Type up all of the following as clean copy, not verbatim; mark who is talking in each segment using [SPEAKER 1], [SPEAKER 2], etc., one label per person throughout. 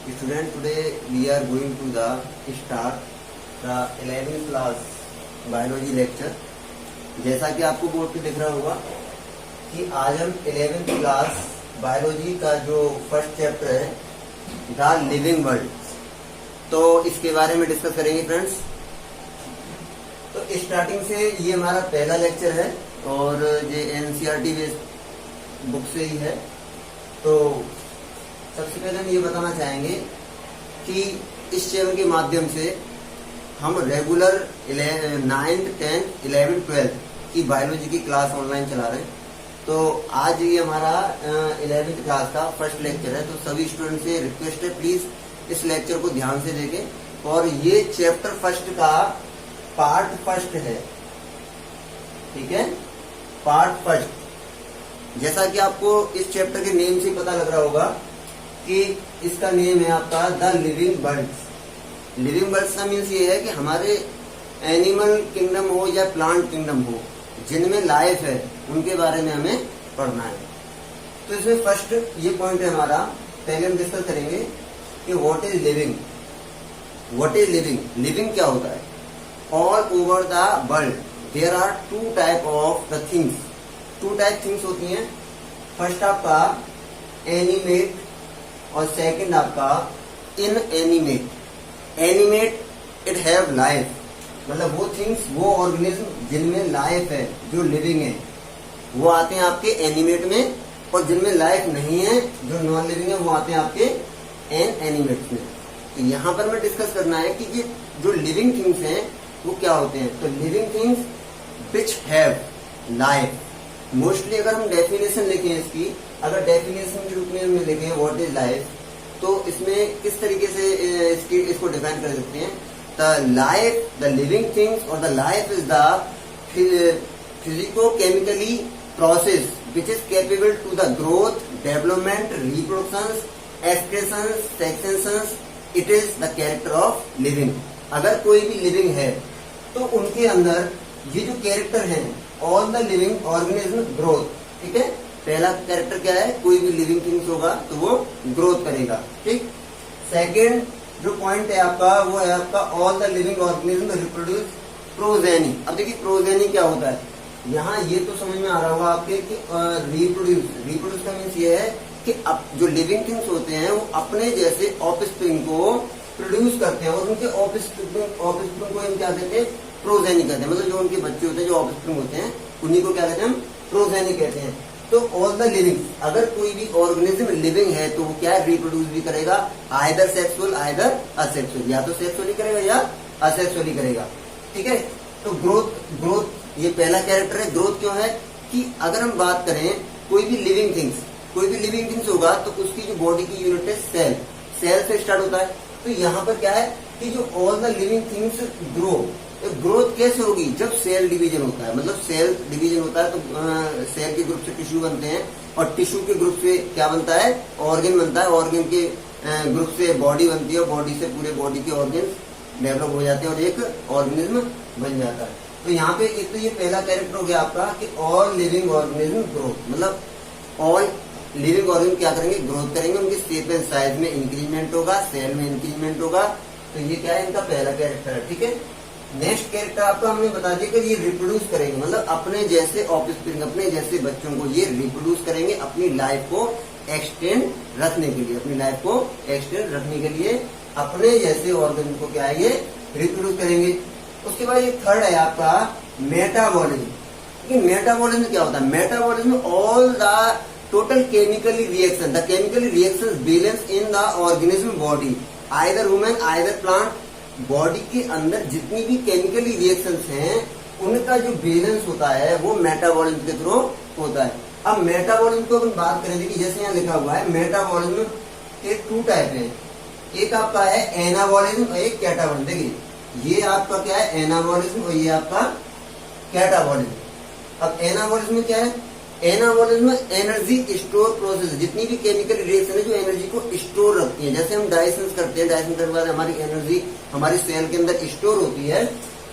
[SPEAKER 1] Student, today we are going to start the 11th class biology lecture। जैसा कि आपको board पे दिख रहा होगा कि आज हम 11th क्लास बायोलॉजी का जो फर्स्ट चैप्टर है द लिविंग वर्ल्ड, तो इसके बारे में डिस्कस करेंगे फ्रेंड्स। तो स्टार्टिंग से ये हमारा पहला लेक्चर है और ये एनसीईआरटी बेस्ड बुक से ही है। तो सबसे पहले हम ये बताना चाहेंगे कि इस चैनल के माध्यम से हम regular 9th, 10th, 11th, 12th की बायोलॉजी की क्लास ऑनलाइन चला रहे हैं। तो आज ये हमारा 11th क्लास का फर्स्ट लेक्चर है। तो सभी स्टूडेंट से रिक्वेस्ट है, प्लीज इस लेक्चर को ध्यान से देखें। और ये चैप्टर फर्स्ट का पार्ट फर्स्ट है, ठीक है, पार्ट फर्स्ट। जैसा कि आपको इस चैप्टर के नेम से पता लग रहा होगा कि इसका नेम है आपका the living birds. Living birds का मीन्स ये है कि हमारे एनिमल किंगडम हो या प्लांट किंगडम हो जिनमें लाइफ है, उनके बारे में हमें पढ़ना है। तो इसमें फर्स्ट ये पॉइंट है हमारा, पहले हम डिस्कस करेंगे कि what is living. What is living? Living क्या होता है? All over the world there are two type of the things. Two type things होती हैं। फर्स्ट आपका एनिमेट और सेकंड आपका inanimate. Animate it have life, मतलब वो थिंग्स, वो ऑर्गेनिज्म जिनमें लाइफ है, जो लिविंग है, वो आते हैं आपके एनिमेट में। और जिनमें लाइफ नहीं है, जो नॉन लिविंग है, वो आते हैं आपके इनएनिमेट में। तो यहाँ पर मैं डिस्कस करना है कि ये जो लिविंग थिंग्स हैं वो क्या होते हैं। तो living things which have life. Mostly अगर हम डेफिनेशन लिखें इसकी, अगर डेफिनेशन के रूप में हम लिखें व्हाट इज लाइफ, तो इसमें किस तरीके से इसको डिफाइन कर सकते हैं। The life, the living things और the life is the physico chemically process which is capable to the growth, development, reproduction, expression, secession. It is the character of living. अगर कोई भी लिविंग है तो उनके अंदर ये जो कैरेक्टर है, all the living organism growth, ठीक है। पहला कैरेक्टर क्या है? कोई भी लिविंग थिंग्स होगा तो वो ग्रोथ करेगा, ठीक। सेकेंड जो पॉइंट है आपका, वो है आपका all the living organism reproduce progeny. अब देखिए प्रोजेनी क्या होता है, यहाँ ये तो समझ में आ रहा होगा आपके कि रिप्रोड्यूस का मीन्स ये है कि अब जो लिविंग थिंग्स होते हैं वो अपने जैसे ऑफस्प्रिंग को प्रोड्यूस करते हैं, और उनके ऑफस्प्रिंग को हम क्या कहते हैं? प्रोजेनी कहते हैं। मतलब जो उनके बच्चे होते हैं, जो ऑफस्प्रिंग होते हैं, उन्हीं को क्या कहते हैं? हम प्रोजेनी कहते हैं। तो ऑल द लिविंग, अगर कोई भी ऑर्गेनिज्म लिविंग है तो वो क्या रिप्रोड्यूस भी करेगा, आइदर सेक्सुअल आइदर असेक्सुअल, या तो सेक्सुअली करेगा या असेक्सुअली करेगा, ठीक है। तो ग्रोथ ये पहला कैरेक्टर है। ग्रोथ क्यों है कि अगर हम बात करें कोई भी लिविंग थिंग्स होगा तो उसकी जो बॉडी की यूनिट है सेल से स्टार्ट होता है। तो यहाँ पर क्या है कि जो all the living things growth कैसे होगी? जब सेल डिवीजन होता है। मतलब सेल डिवीजन होता है तो सेल के ग्रुप से टिश्यू बनते हैं, और टिश्यू के ग्रुप से क्या बनता है? ऑर्गन बनता है। ऑर्गन के ग्रुप से बॉडी बनती है, और बॉडी से पूरे बॉडी के ऑर्गन डेवलप हो जाते हैं और एक ऑर्गेनिज्म बन जाता है। तो यहाँ पे एक तो ये पहला कैरेक्टर हो गया आपका कि ऑल लिविंग ऑर्गेनिज्म ग्रोथ, मतलब ऑल लिविंग ऑर्गेनिज्म क्या करेंगे? ग्रोथ करेंगे। उनकी शेप एंड साइज में इंक्रीजमेंट होगा, सेल में इंक्रीजमेंट होगा। तो ये क्या है? इनका पहला कैरेक्टर है, ठीक है। नेक्स्ट कैरेक्टर आपका हमने बता दिया कि ये रिप्रोड्यूस करेंगे, मतलब अपने जैसे ऑफस्प्रिंग, अपने जैसे बच्चों को ये रिप्रोड्यूस करेंगे अपनी लाइफ को एक्सटेंड रखने के लिए। अपनी लाइफ को एक्सटेंड रखने के लिए अपने जैसे ऑर्गन को क्या है? ये रिप्रोड्यूस करेंगे। उसके बाद ये थर्ड है आपका मेटाबॉलिज्म। मेटाबॉलिज्म क्या होता है? Metabolism all the total chemically reaction, the chemical reaction balance in the organism body, either human either plant. Body के अंदर जितनी भी केमिकली रिएक्शंस हैं उनका जो बैलेंस होता है वो मेटाबॉलिज्म के थ्रू होता है। अब मेटाबॉलिज्म को हम बात करें, देखिए जैसे यहाँ लिखा हुआ है मेटाबॉलिज्म के टू टाइप है। एक आपका है एनाबॉलिज्म और एक कैटाबॉलिज्म। देखिए ये आपका क्या है? एनाबॉलिज्म, और ये आपका कैटाबॉलिज्म। अब एनाबॉलिज्म क्या है? Anabolism energy store process. जितनी भी केमिकल रिएक्शन है जो एनर्जी को स्टोर रखती है, जैसे हम डाइजेशन करते हैं, डाइजेशन करने के बाद हमारी एनर्जी हमारी सेल के अंदर स्टोर होती है।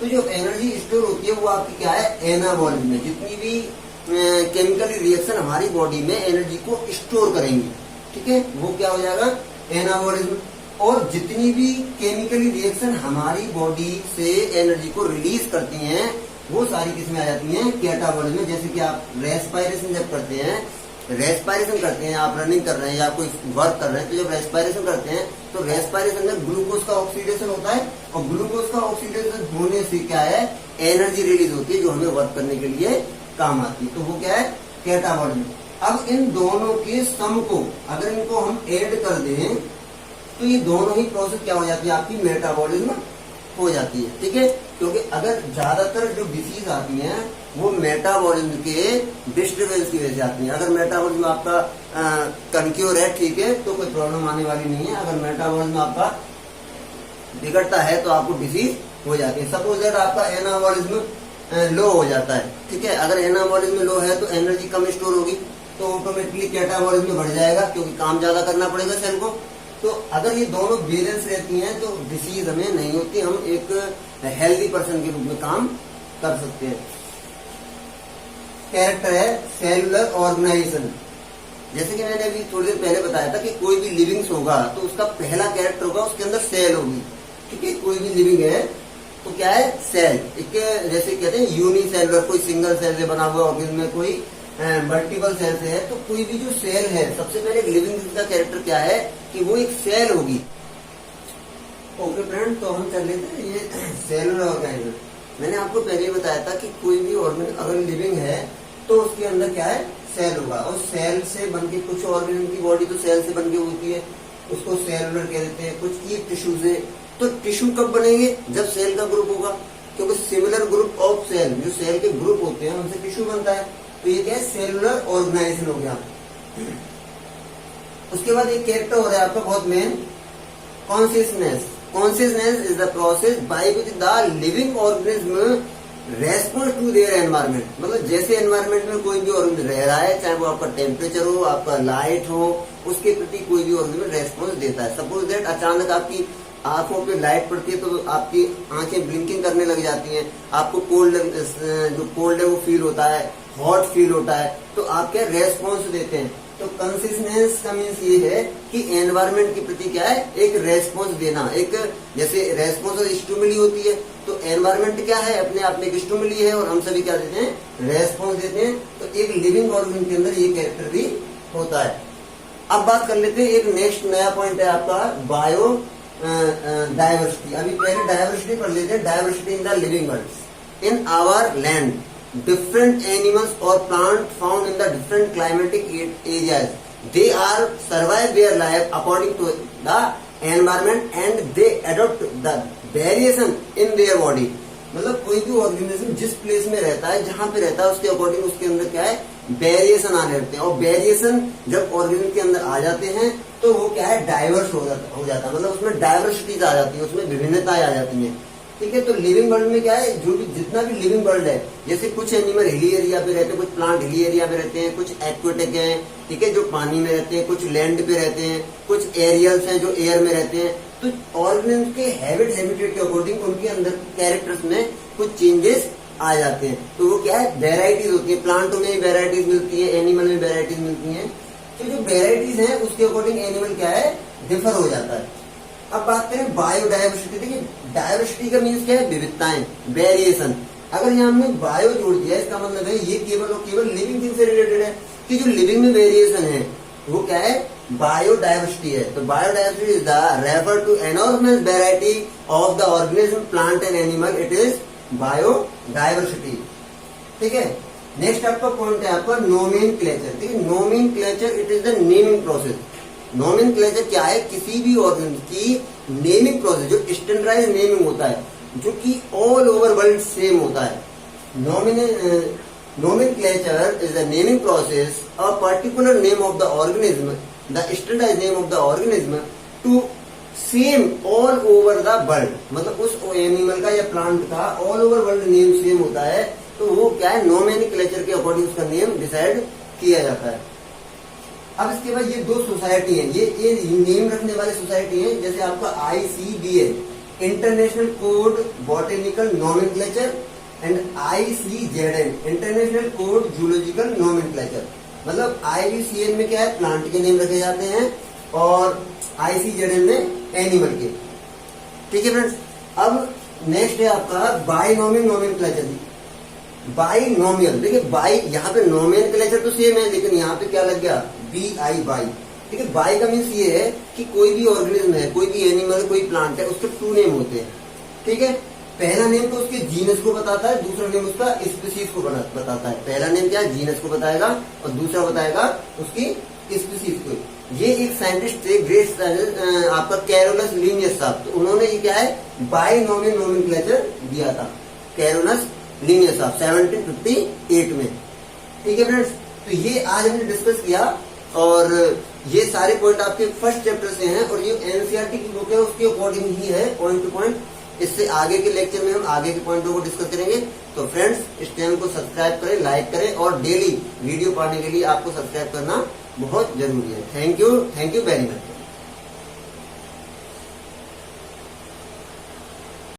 [SPEAKER 1] तो जो एनर्जी स्टोर होती है वो आपकी क्या है? एनाबॉलिज्म में। जितनी भी केमिकल रिएक्शन हमारी बॉडी में एनर्जी को स्टोर करेंगी, ठीक है, वो क्या हो जाएगा? एनाबॉलिज्म। और जितनी भी केमिकली रिएक्शन हमारी बॉडी से एनर्जी को रिलीज करती हैं वो सारी किसमें आ जाती हैं, कैटाबॉलिज्म में। जैसे कि आप रेस्पायरेशन जब करते हैं, रेस्पायरेशन करते हैं, आप रनिंग कर रहे हैं या कोई वर्क कर रहे हैं, तो जब रेस्पायरेशन करते हैं तो रेस्पायरेशन में ग्लूकोज का ऑक्सीडेशन होता है, और ग्लूकोज का ऑक्सीडेशन होने से क्या है, एनर्जी रिलीज होती है जो हमें वर्क करने के लिए काम आती है। तो वो क्या है, कैटाबॉलिज्म। अब इन दोनों के सम को अगर इनको हम ऐड कर दें तो ये दोनों ही प्रोसेस क्या हो जाती है, आपकी मेटाबॉलिज्म हो जाती है। ठीक है, क्योंकि अगर ज्यादातर जो डिसीज आती हैं वो मेटाबॉलिज्म के डिस्टर्बेंस की वजह से आती है। अगर मेटाबॉलिज्म आपका कनक्योर है, ठीक है, तो कोई प्रॉब्लम आने वाली नहीं है। अगर मेटाबॉलिज्म आपका बिगड़ता है तो आपको डिसीज हो जाती है। सपोज दैट आपका एनाबॉलिज्म लो हो जाता है, ठीक है, अगर एनाबॉलिज्म लो है तो एनर्जी कम स्टोर होगी, तो ऑटोमेटिकली कैटाबॉलिज्म बढ़ जाएगा क्योंकि काम ज्यादा करना पड़ेगा सेल को। तो अगर ये दोनों बैलेंस रहती हैं तो डिसीज हमें नहीं होती, हम एक हेल्दी पर्सन के रूप में काम कर सकते हैं। कैरेक्टर है सेलुलर ऑर्गेनाइजेशन। जैसे कि मैंने अभी थोड़ी देर पहले बताया था कि कोई भी लिविंग्स होगा तो उसका पहला कैरेक्टर होगा, उसके अंदर सेल होगी। ठीक है, कोई भी लिविंग है तो क्या है, सेल। एक जैसे कहते हैं यूनिसेलुलर, कोई सिंगल सेल से बना हुआ ऑर्गेनिज्म में, कोई मल्टीपल सेल से है। तो कोई भी जो सेल है, सबसे पहले लिविंग का कैरेक्टर क्या है कि वो एक सेल होगी। ओके फ्रेंड, तो हम चल लेते हैं ये सेलुलर ऑर्गेनिज्म। मैंने आपको पहले ही बताया था कि कोई भी ऑर्गेनिज्म अगर लिविंग है तो उसके अंदर क्या है, सेल होगा, और सेल से बनके कुछ ऑर्गेनिज्म की बॉडी तो सेल से बनके होती है, उसको सेलुलर कह देते हैं, कुछ ये टिश्यू से। तो टिश्यू कब बनेंगे, जब सेल का ग्रुप होगा, क्योंकि सिमिलर ग्रुप ऑफ सेल, जो सेल के ग्रुप होते हैं उनसे टिश्यू बनता है। तो ये क्या है, सेलुलर ऑर्गेनाइजेशन हो गया। उसके बाद एक कैरेक्टर हो रहा है आपका बहुत main, consciousness. Consciousness is the process by which the living organism response to their environment. मतलब जैसे एनवायरमेंट में कोई भी ऑर्गेनिज्म रह रहा है, चाहे वो आपका टेम्परेचर हो, आपका लाइट हो, उसके प्रति कोई भी ऑर्गेनिज्म रेस्पॉन्स देता है। सपोज दैट अचानक आपकी आंखों पे लाइट पड़ती है तो आपकी आंखें ब्लिंकिंग करने लग जाती हैं, आपको कोल्ड, जो कोल्ड है वो फील होता है, हॉट फील होता है, तो आप क्या रेस्पॉन्स देते हैं। तो कॉन्शियसनेस का मीन्स ये है कि एनवायरमेंट के प्रति क्या है, एक रेस्पॉन्स देना। एक जैसे रेस्पॉन्स स्टिमुली होती है, तो एनवायरमेंट क्या है, अपने आप में एक स्टिमुली है, और हम सभी क्या देते हैं, रेस्पॉन्स देते हैं। तो एक लिविंग ऑर्गेनिज्म के अंदर ये कैरेक्टर भी होता है। अब बात कर लेते हैं, एक नेक्स्ट नया पॉइंट है आपका बायो डायवर्सिटी। अभी पहले डायवर्सिटी पढ़ लेते हैं, diversity in the living world. In our land different animals or plants found in the different climatic areas, they are survive their life according to the environment and they adopt the variation in their body। मतलब कोई भी organism जिस place में रहता है, जहां पे रहता है, उसके अकॉर्डिंग उसके अंदर क्या है, वेरिएशन आने लगते हैं। और वेरिएशन जब ऑर्गेनिज्म के अंदर आ जाते हैं तो वो क्या है, डाइवर्स हो जाता है। मतलब उसमें डाइवर्सिटीज आ जाती है, उसमें विभिन्नताएं आ जाती हैं। ठीक है, तो लिविंग वर्ल्ड में क्या है, जो भी जितना भी लिविंग वर्ल्ड है, जैसे कुछ एनिमल हिली एरिया पे रहते हैं, कुछ प्लांट हिली एरिया पे रहते हैं, कुछ एक्वेटिक हैं, ठीक है, जो पानी में रहते हैं, कुछ लैंड पे रहते हैं, कुछ एरियल्स हैं जो एयर में रहते हैं। तो ऑर्गेनिज्म के हैबिटेट के अकॉर्डिंग उनके अंदर कैरेक्टर्स में कुछ चेंजेस आ जाते हैं। तो वो क्या है, वेराइटीज होती है। प्लांटों में वेराइटीज मिलती है, एनिमल में वेराइटीज मिलती है। तो जो वेराइटीज है उसके अकॉर्डिंग एनिमल क्या है, डिफर हो जाता है। अब बात करें बायोडाइवर्सिटी। देखिए, डाइवर्सिटी का मीन्स क्या है, विविधताएं, वेरिएशन। अगर यहाँ हमने बायो जोड़ दिया, इसका मतलब है ये केवल और केवल लिविंग थिंग से रिलेटेड है, कि जो लिविंग में वेरिएशन है वो क्या है, बायोडाइवर्सिटी है। तो biodiversity is the refer to enormous variety of the organism, plant and animal, it is biodiversity. ठीक है, नेक्स्ट आपका पॉइंट है आपका नोमेनक्लेचर। ठीक है, nomenclature it is the naming process. Nomenclature क्या है, किसी भी ऑर्गेनिज्म की नेमिंग प्रोसेस, जो स्टैंडर्डाइज नेमिंग होता है, जो कि ऑल ओवर वर्ल्ड सेम होता है। Nomenclature is the naming process, a particular name of the organism, the standardise name of the organism to same all over the world. मतलब उस animal का या प्लांट का all over world name same होता है, तो वो क्या है, नोमेनक्लेचर के अकॉर्डिंग उसका नेम डिसाइड किया जाता है। अब इसके बाद ये दो सोसाइटी है, ये नेम रखने वाली सोसाइटी है। जैसे आपका ICBN, international code botanical nomenclature, and ICZN, international code zoological nomenclature. मतलब IUCN में क्या है, प्लांट के नेम रखे जाते हैं, और ICZN में एनिमल के। ठीक है फ्रेंड्स, अब नेक्स्ट है आपका बाइनोमियल नोमेनक्लेचर। बाइनोमियल, देखिए बाई यहाँ पे नोमेनक्लेचर तो सेम है, लेकिन यहाँ पे क्या लग गया, BI बाई। ठीक है, बाई का मीन्स ये है कि कोई भी ऑर्गेनिज्म है, कोई भी एनिमल, कोई प्लांट है, उसके 2 नेम होते हैं। ठीक है, पहला नेम तो उसके जीनस को बताता है, दूसरा नेम उसका स्पीसीज को बताता है। पहला नेम क्या है, जीनस को बताएगा, और दूसरा बताएगा उसकी स्पीसीज को। ये एक साइंटिस्ट थे, ग्रेट आपका कैरोलस लिनियस साहब, तो उन्होंने ये क्या है, बाइनोमियल नोमेनक्लेचर दिया था, कैरोलस लिनियस साहब 1758 में। ठीक है फ्रेंड्स, तो ये आज हमने डिस्कस किया, और ये सारे पॉइंट आपके फर्स्ट चैप्टर से हैं, और ये NCERT की बुक है उसके अकॉर्डिंग ही है, पॉइंट टू पॉइंट। इससे आगे के लेक्चर में हम आगे के पॉइंटों को डिस्कस करेंगे। तो फ्रेंड्स, इस चैनल को सब्सक्राइब करें, लाइक करें, और डेली वीडियो पाने के लिए आपको सब्सक्राइब करना बहुत जरूरी है। Thank you very much.